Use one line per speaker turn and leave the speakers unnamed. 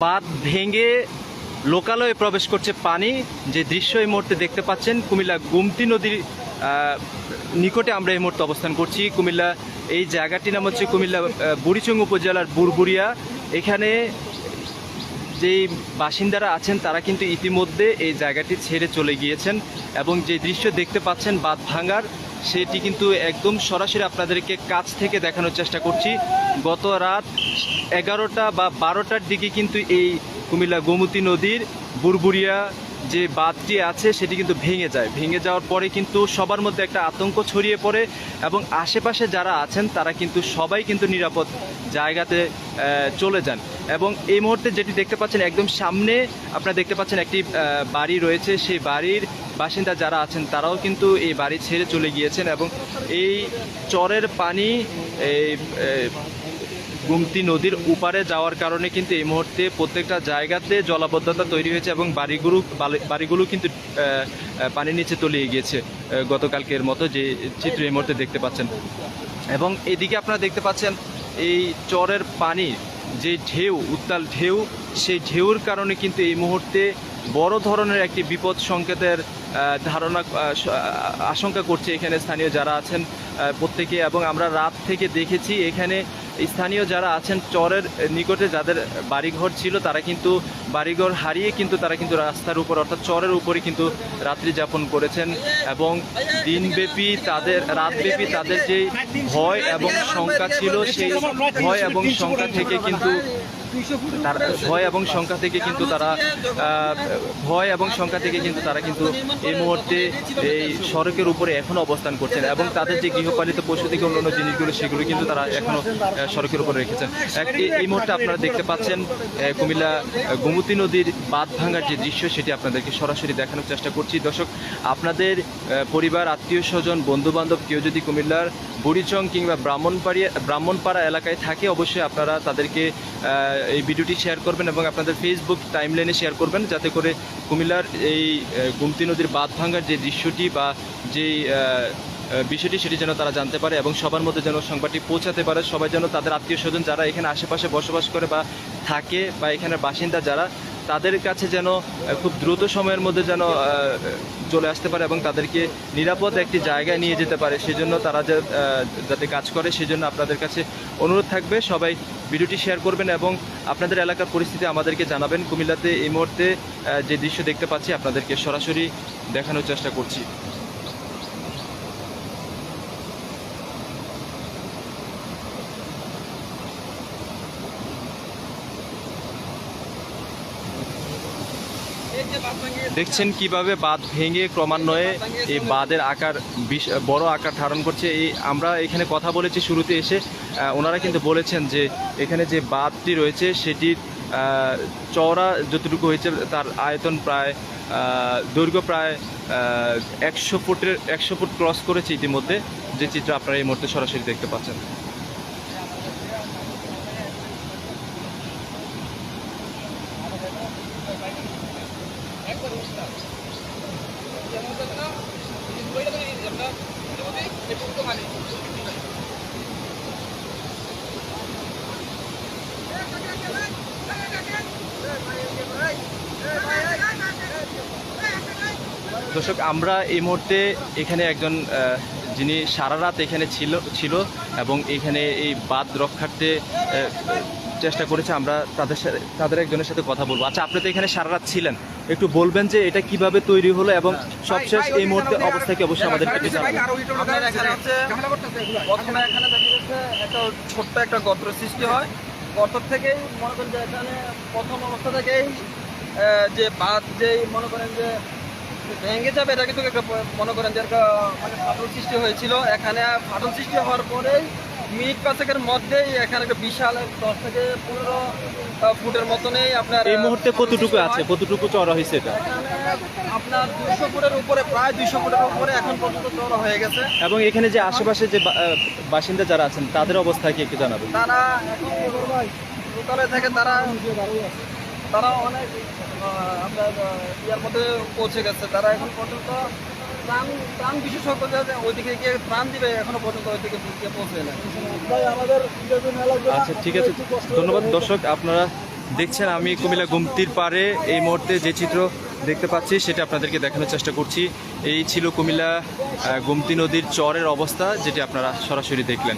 বাঁধ ভেঙে লোকালয়ে প্রবেশ করছে পানি। যে দৃশ্য এই মুহূর্তে দেখতে পাচ্ছেন কুমিল্লা গোমতী নদীর নিকটে আমরা এই মুহূর্তে অবস্থান করছি। কুমিল্লা এই জায়গাটির নাম হচ্ছে কুমিল্লা বুড়িচং উপজেলার বুড়বুড়িয়া। এখানে যেই বাসিন্দারা আছেন তারা কিন্তু ইতিমধ্যে এই জায়গাটি ছেড়ে চলে গিয়েছেন এবং যে দৃশ্য দেখতে পাচ্ছেন বাঁধ ভাঙার, সেটি কিন্তু একদম সরাসরি আপনাদেরকে কাছ থেকে দেখানোর চেষ্টা করছি। গত রাত 11টা বা 12টার দিকে কিন্তু এই কুমিল্লা গোমতী নদীর বুড়বুড়িয়া যে বাঁধটি আছে সেটি কিন্তু ভেঙে যাওয়ার পরে কিন্তু সবার মধ্যে একটা আতঙ্ক ছড়িয়ে পড়ে এবং আশেপাশে যারা আছেন তারা কিন্তু সবাই কিন্তু নিরাপদ জায়গাতে চলে যান। এবং এই মুহূর্তে যেটি দেখতে পাচ্ছেন একদম সামনে আপনারা দেখতে পাচ্ছেন একটি বাড়ি রয়েছে। সেই বাড়ির বাসিন্দা যারা আছেন তারাও কিন্তু এই বাড়ি ছেড়ে চলে গিয়েছেন এবং এই চরের পানি এই গোমতী নদীর উপারে যাওয়ার কারণে কিন্তু এই মুহূর্তে প্রত্যেকটা জায়গাতে জলাবদ্ধতা তৈরি হয়েছে এবং বাড়িগুলো কিন্তু পানির নিচে তলিয়ে গিয়েছে গতকালকের মতো যে চিত্র এই মুহূর্তে দেখতে পাচ্ছেন। এবং এদিকে আপনারা দেখতে পাচ্ছেন এই চরের পানি যে ঢেউ, উত্তাল ঢেউ, সেই ঢেউর কারণে কিন্তু এই মুহূর্তে বড় ধরনের একটি বিপদ সংকেতের আশঙ্কা করছে এখানে স্থানীয় যারা আছেন প্রত্যেকে। এবং আমরা রাত থেকে দেখেছি এখানে স্থানীয় যারা আছেন চরের নিকটে যাদের বাড়িঘর ছিল তারা কিন্তু বাড়িঘর হারিয়ে কিন্তু তারা কিন্তু রাস্তার উপর অর্থাৎ চরের উপরে কিন্তু রাত্রি যাপন করেছেন এবং রাতব্যাপী তাদের যে ভয় এবং শঙ্কা ছিল সেই ভয় এবং শঙ্কা থেকে কিন্তু তারা কিন্তু এই মুহূর্তে এই সড়কের উপরে এখনো অবস্থান করছেন এবং তাদের যে গৃহপালিত পশু থেকে অন্যান্য জিনিসগুলো সেগুলো কিন্তু তারা এখনো সড়কের উপরে রেখেছেন। এই মুহূর্তে আপনারা দেখতে পাচ্ছেন কুমিল্লা গোমতী নদীর বাঁধ ভাঙার যে দৃশ্য সেটি আপনাদেরকে সরাসরি দেখানোর চেষ্টা করছি। দর্শক, আপনাদের পরিবার, আত্মীয় স্বজন, বন্ধুবান্ধব কেউ যদি কুমিল্লার বুড়িচং কিংবা ব্রাহ্মণপাড়া এলাকায় থাকে অবশ্যই আপনারা তাদেরকে এই ভিডিওটি শেয়ার করবেন এবং আপনাদের ফেসবুক টাইমলাইনে শেয়ার করবেন, যাতে করে কুমিল্লার এই গোমতী নদীর বাঁধ ভাঙার যে দৃশ্যটি বা যেই বিষয়টি সেটি যেন তারা জানতে পারে এবং সবার মধ্যে যেন সংবাদটি পৌঁছাতে পারে। সবাই যেন তাদের আত্মীয় স্বজন যারা এখানে আশেপাশে বসবাস করে বা থাকে বা এখানের বাসিন্দা যারা, তাদের কাছে যেন খুব দ্রুত সময়ের মধ্যে যেন চলে আসতে পারে এবং তাদেরকে নিরাপদ একটি জায়গায় নিয়ে যেতে পারে। সেজন্য তারা যাতে কাজ করে সেজন্য আপনাদের কাছে অনুরোধ থাকবে সবাই ভিডিওটি শেয়ার করবেন এবং আপনাদের এলাকার পরিস্থিতি আমাদেরকে জানাবেন। কুমিল্লাতে এই মুহূর্তে যে দৃশ্য দেখতে পাচ্ছি আপনাদেরকে সরাসরি দেখানোর চেষ্টা করছি। দেখছেন কিভাবে বাঁধ ভেঙে ক্রমান্বয়ে এই বাঁধের আকার বড় আকার ধারণ করছে। আমরা এখানে কথা বলেছি শুরুতে এসে, ওনারা কিন্তু বলেছেন যে এখানে যে বাঁধটি রয়েছে সেটির চওড়া যতটুকু হয়েছে তার আয়তন প্রায় দৈর্ঘ্য প্রায় 100 ফুট ক্রস করেছে ইতিমধ্যে, যে চিত্র আপনারা এই মুহূর্তে সরাসরি দেখতে পাচ্ছেন। দর্শক, আমরা এই মুহূর্তে এখানে একজন যিনি সারা রাত এখানে ছিল এবং এখানে এই বাঁধ রক্ষার্থে চেষ্টা করেছে, আমরা তাদের একজনের সাথে কথা বলবো। আচ্ছা, আপনি তো এখানে সারা রাত ছিলেন, একটু বলবেন যে এটা কিভাবে তৈরি হলো এবং সবশেষ এই মুহূর্তে অবস্থা কি অবশ্যই আমাদের একটু জানাবেন।
প্রথমে এখানে দেখা যাচ্ছে একটা ছোট্ট একটা গর্ত সৃষ্টি হয়। গর্ত থেকেই মনে করেন যে এখানে প্রথম অবস্থা থেকেই যে বাঁধ যেই মনে করেন যে ভেঙে যাবে, এটা কিন্তু একটা মনে করেন যে একটা মানে ফাটল সৃষ্টি হয়েছিল। এখানে ফাটল সৃষ্টি হওয়ার পরেই মিনিট পাঁচেকের মধ্যেই এখানে একটা বিশাল 10 থেকে 15 ফুটের মতনই আপনার
এই মুহূর্তে কতটুকু চওড়া হয়েছে এটা?
আপনার 200 ফুটের উপরে, প্রায় 200 ফুটের উপরে এখন পর্যন্ত চওড়া হয়ে গেছে।
এবং এখানে যে আশেপাশে যে বাসিন্দা যারা আছেন তাদের অবস্থা কি একটু জানাবেন।
তারা এখন লোকালে থেকে তারা অনেক আপনার ইয়ার মধ্যে পৌঁছে গেছে। তারা এখন পর্যন্ত ত্রাণ বিশেষজ্ঞ ওইদিকে গিয়ে ত্রাণ দিবে, এখনো পর্যন্ত ওইদিকে পৌঁছে না।
আচ্ছা, ঠিক আছে, ধন্যবাদ। দর্শক, আপনারা দেখছেন আমি কুমিল্লা গুমতির পারে এই মুহূর্তে যে চিত্র দেখতে পাচ্ছি সেটা আপনাদেরকে দেখানোর চেষ্টা করছি। এই ছিল কুমিল্লা গুমতি নদীর চরের অবস্থা, যেটি আপনারা সরাসরি দেখলেন।